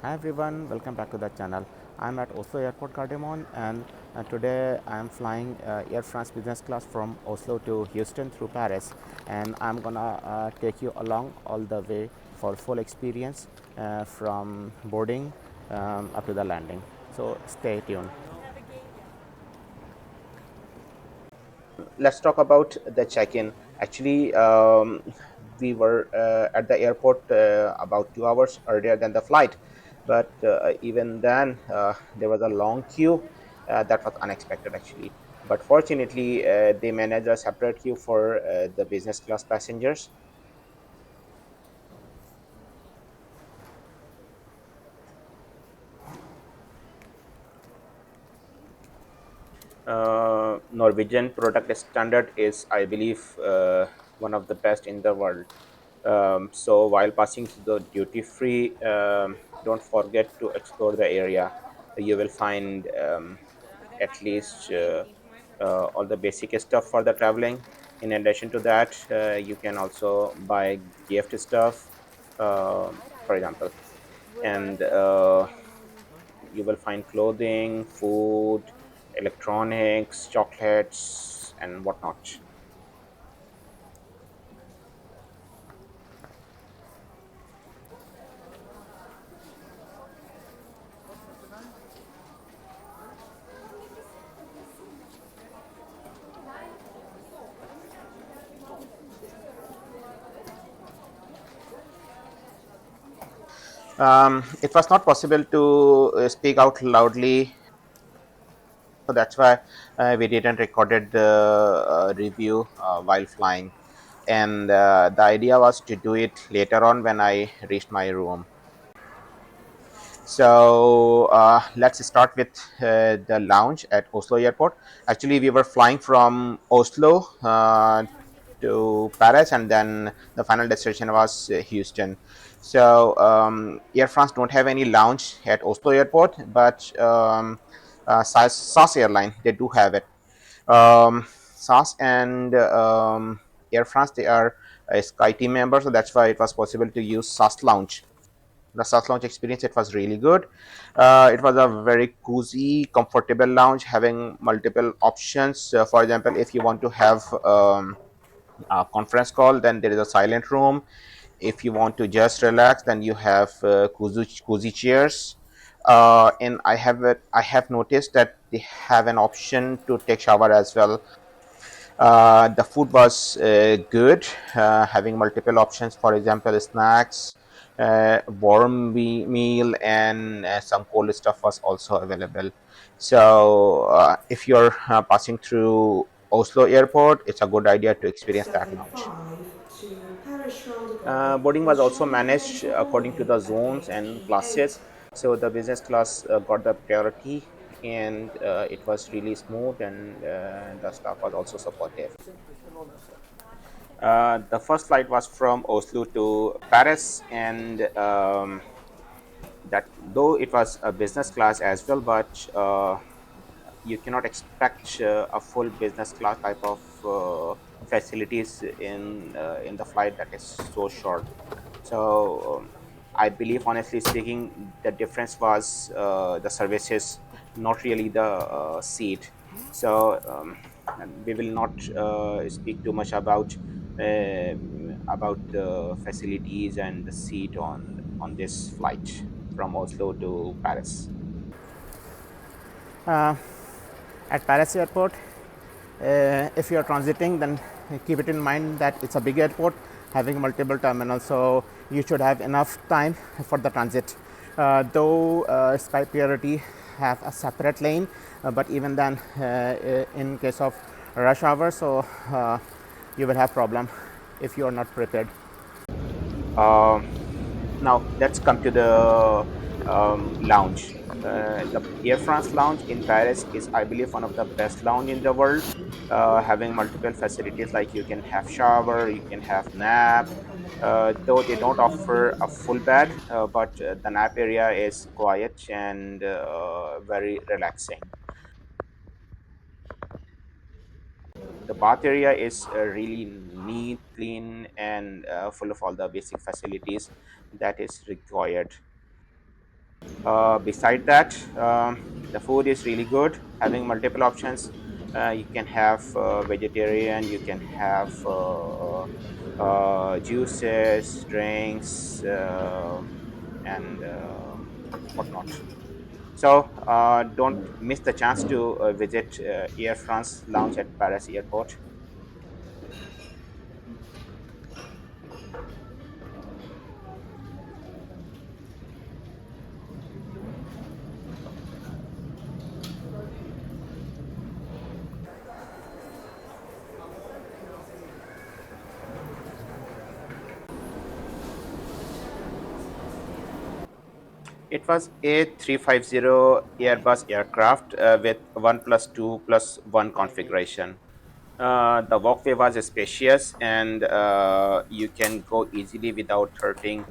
Hi everyone, welcome back to the channel. I'm at Oslo Airport Cardamom, and today I'm flying Air France business class from Oslo to Houston through Paris, and I'm gonna take you along all the way for full experience from boarding up to the landing. So stay tuned. Let's talk about the check-in. Actually, we were at the airport about 2 hours earlier than the flight, but even then there was a long queue. That was unexpected actually, but fortunately they managed a separate queue for the business class passengers. Norwegian product standard is, I believe, one of the best in the world. So while passing through the duty free, don't forget to explore the area. You will find at least all the basic stuff for the traveling. In addition to that, you can also buy gift stuff, for example, and you will find clothing, food, electronics, chocolates, and whatnot. It was not possible to speak out loudly, so that's why we didn't recorded the review while flying. And the idea was to do it later on when I reached my room. So let's start with the lounge at Oslo Airport. Actually, we were flying from Oslo to Paris, and then the final destination was Houston. So Air France don't have any lounge at Oslo Airport, but SAS airline they do have it. SAS and Air France they are a Sky team member, so that's why it was possible to use SAS lounge. The SAS lounge experience it was really good. It was a very cozy comfortable lounge having multiple options. For example, if you want to have a conference call, then there is a silent room. If you want to just relax, then you have cozy chairs. And I have noticed that they have an option to take shower as well. The food was good, having multiple options. For example, snacks, warm meal, and some cold stuff was also available. So, if you're passing through Oslo Airport, it's a good idea to experience that lounge. 7:05 to Paris Charles de Boarding Gaulle was with also Charlie managed Central according to Boarding the at zones gate and P8. classes. So the business class got the priority, and it was really smooth, and the staff was also supportive. The first flight was from Oslo to Paris, and that though it was a business class as well, but you cannot expect a full business class type of facilities in the flight that is so short. So I believe, honestly speaking, the difference was the services, not really the seat. So and we will not speak too much about the facilities and the seat on this flight from Oslo to Paris. At Paris airport, if you are transiting, then keep it in mind that it's a big airport having multiple terminals, so you should have enough time for the transit. Though Sky Priority have a separate lane, but even then, in case of rush hour, so you will have problem if you are not prepared. Um, Now let's come to the lounge. The Air France lounge in Paris is, I believe, one of the best lounge in the world, having multiple facilities like you can have shower, you can have nap. Though they don't offer a full bed, but the nap area is quiet and very relaxing. The bath area is really neat, clean, and full of all the basic facilities that is required. Beside that, the food is really good, having multiple options. You can have vegetarian, you can have juices, drinks, and whatnot. So don't miss the chance to visit Air France lounge at Paris Airport. It was A350 Airbus aircraft with 1 plus 2 plus 1 configuration. The walkway was spacious, and you can go easily without hurting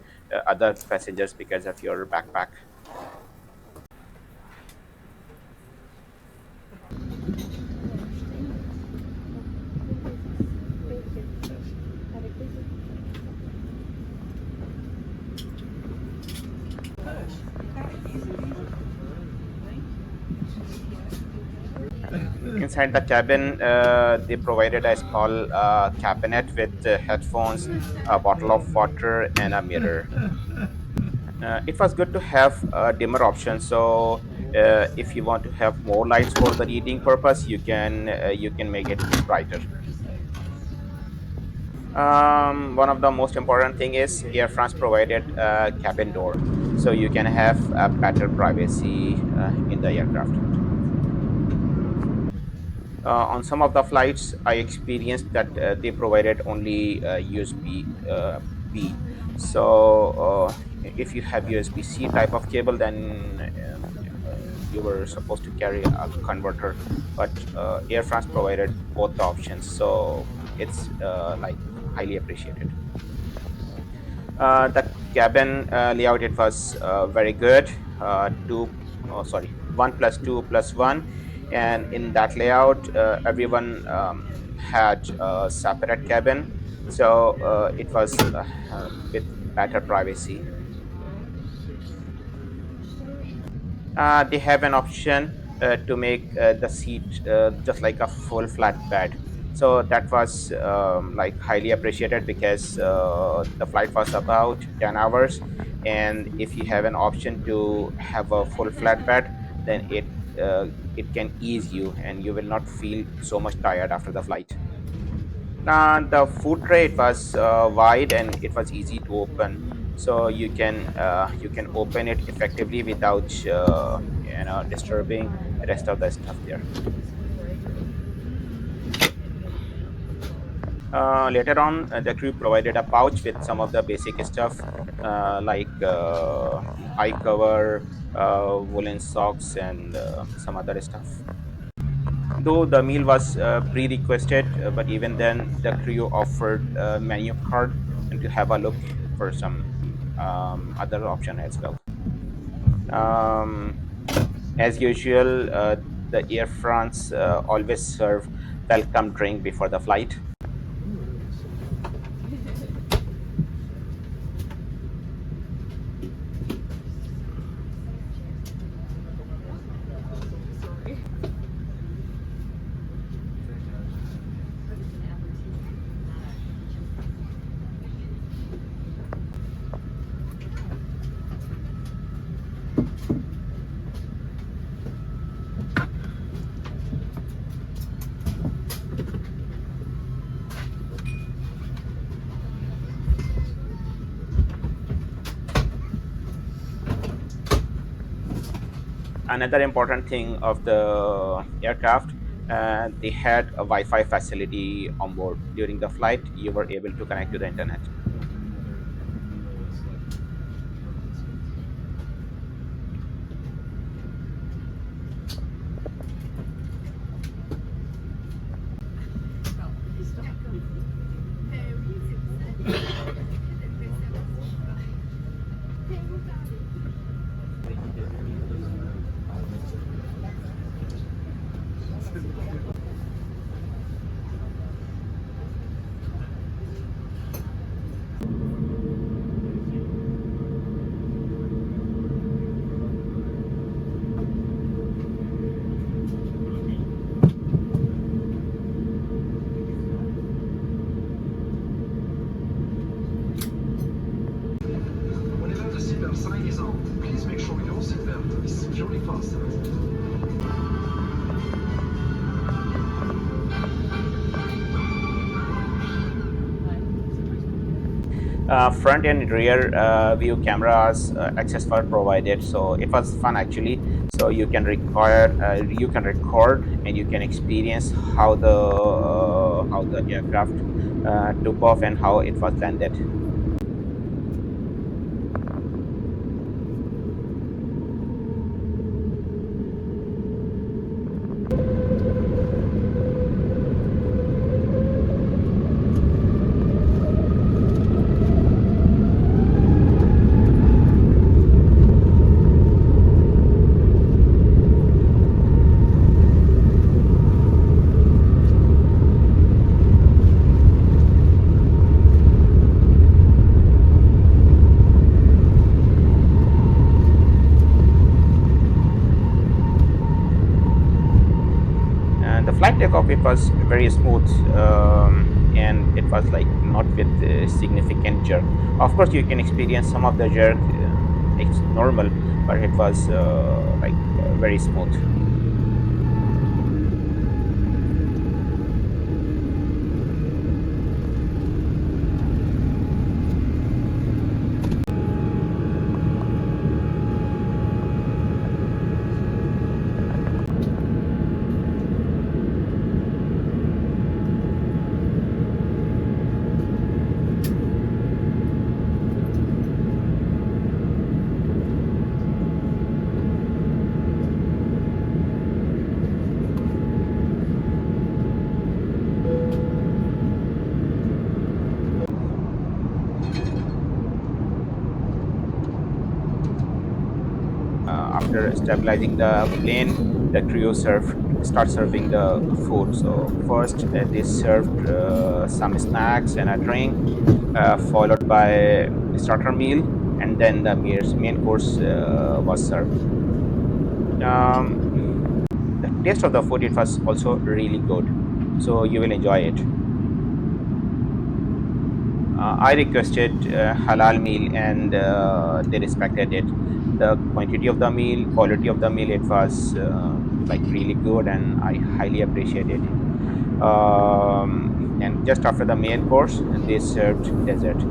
other passengers because of your backpack. Inside the cabin, they provided a small cabinet with headphones, a bottle of water, and a mirror. It was good to have a dimmer option. So if you want to have more lights for the reading purpose, you can make it brighter. One of the most important thing is Air France provided a cabin door, so you can have a better privacy in the aircraft. On some of the flights, I experienced that they provided only USB B. So if you have USB C type of cable, then you were supposed to carry a converter. But Air France provided both the options, so it's like highly appreciated. The cabin layout, it was very good. Sorry, 1 plus 2 plus 1, and in that layout, everyone had a separate cabin, so it was with better privacy. They have an option to make the seat just like a full flat bed. So that was like highly appreciated because the flight was about 10 hours, and if you have an option to have a full flat bed, then uh, it can ease you and you will not feel so much tired after the flight. The food tray, it was wide and it was easy to open, so you can open it effectively without disturbing rest of the stuff there. Later on, the crew provided a pouch with some of the basic stuff like eye cover, woolen socks, and some other stuff. Though the meal was pre-requested, but even then, the crew offered a menu card and to have a look for some other option as well. Um, as usual, the Air France always serve welcome drink before the flight. Another important thing of the aircraft, they had a Wi-Fi facility on board. During the flight, you were able to connect to the internet. Front and rear view cameras access were provided, so it was fun actually. So you can record and you can experience how the aircraft took off and how it was landed. And the flight takeoff, it was very smooth, and it was like not with significant jerk. Of course you can experience some of the jerk, it's normal, but it was very smooth. After stabilizing the plane, the crew start serving the food. So first they served some snacks and a drink, followed by a starter meal, and then the main course was served. um, the taste of the food, it was also really good, so you will enjoy it. I requested halal meal, and they respected it. The quantity of the meal, quality of the meal, it was like really good, and I highly appreciate it. And just after the main course, they served dessert.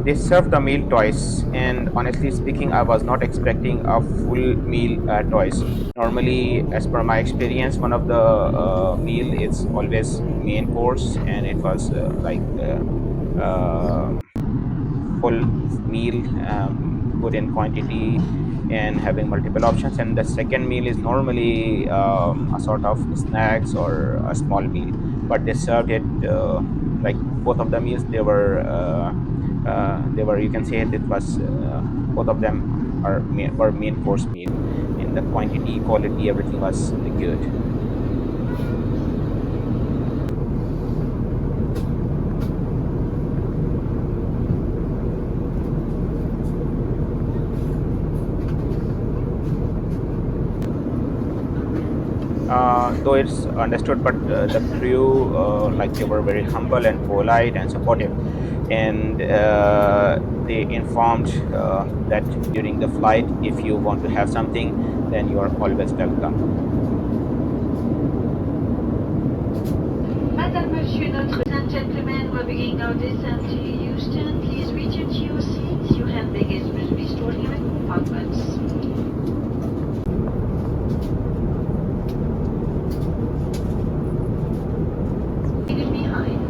They served the meal twice, and honestly speaking, I was not expecting a full meal twice. Normally, as per my experience, one of the meal is always main course, and it was full meal, good in quantity, and having multiple options. And the second meal is normally a sort of snacks or a small meal, but they served it like both of the meals. They were, you can say it was both of them were main course meal, and the quantity, quality, everything was good. Though it's understood, but the crew, like, they were very humble and polite and supportive, and they informed that during the flight, if you want to have something, then you are always welcome. Madame, Monsieur, notre and gentlemen, we're beginning our descent to Houston. Please return to your seats. Your hand baggage will be stored in your compartments. Leave it behind.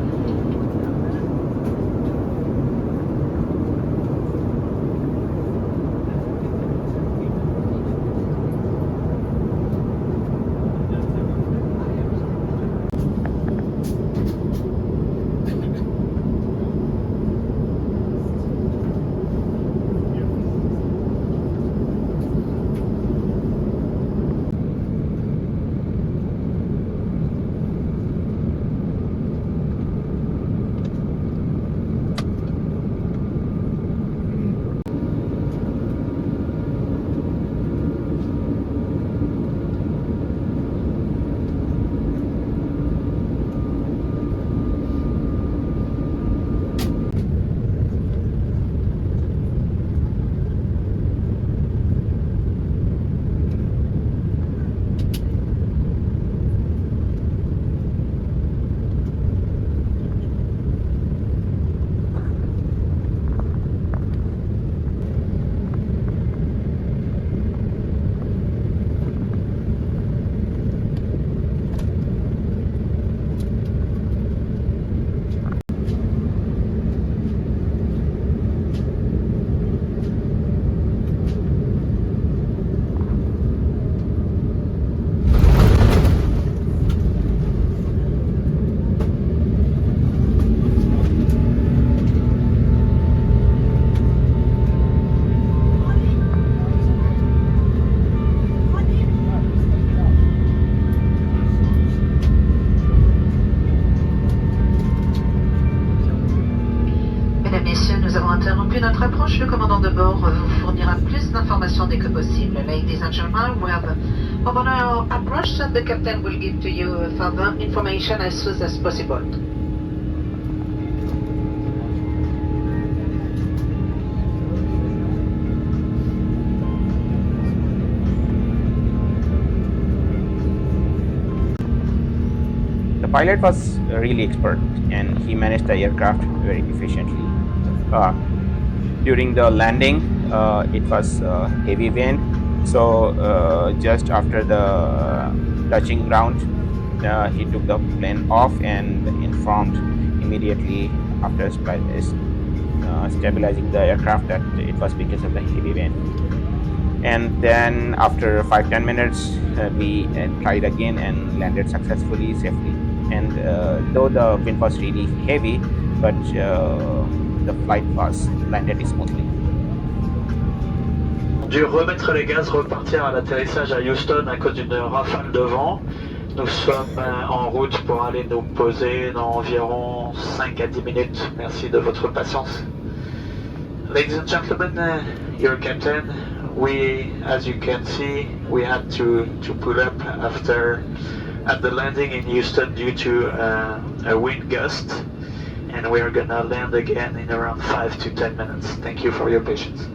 début notre approche, le commandant de bord vous fournira plus d'informations dès que possible. Ladies and gentlemen, we have on our approach and the captain will give to you further information as soon as possible. The pilot was really expert and he managed the aircraft very efficiently. Uh, During the landing, it was heavy wind, so just after the touching ground, he took the plane off and informed immediately after stabilizing the aircraft that it was because of the heavy wind. And then after 5-10 minutes, we tried again and landed successfully, safely. And though the wind was really heavy, but the flight was landed smoothly. On a dû remettre les gaz, repartir à l'atterrissage à Houston à cause d'une rafale de vent. Nous sommes en route pour aller nous poser dans environ 5 à 10 minutes. Merci de votre patience. Ladies and gentlemen, your captain, we, as you can see, we had to pull up at the landing in Houston due to a wind gust, and we are gonna land again in around 5 to 10 minutes. Thank you for your patience.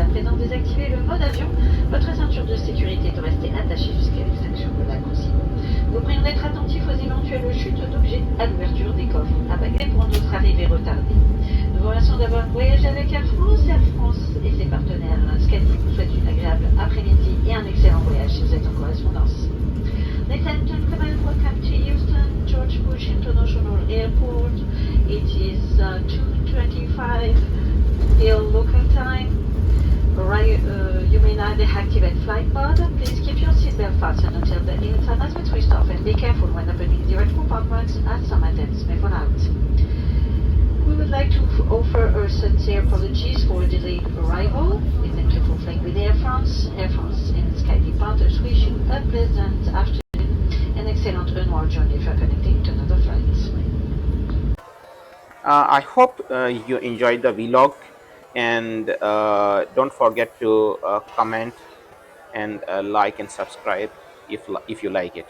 À présent désactiver le mode avion, votre ceinture de sécurité doit rester attachée jusqu'à l'extinction de la consigne. Nous prions d'être attentifs aux éventuelles chutes d'objets à l'ouverture des coffres à bagages pour notre arrivée retardée. Nous vous remercions d'avoir voyagé avec Air France. Air France et ses partenaires Scadi vous souhaitent une agréable après-midi et un excellent voyage si vous êtes en correspondance. Ladies and gentlemen, welcome to Houston George Bush International Airport. It is 2:25 here local time. You may now deactivate flight mode. Please keep your seatbelt fastened until the engine has been switched off and be careful when opening the red compartments as some items may fall out. We would like to offer our sincere apologies for delayed arrival. We thank you for flying with Air France. Air France and Skype partners wish you a pleasant afternoon and excellent onward journey if you are connecting to another flight. I hope you enjoyed the vlog, and don't forget to comment and like and subscribe if you like it.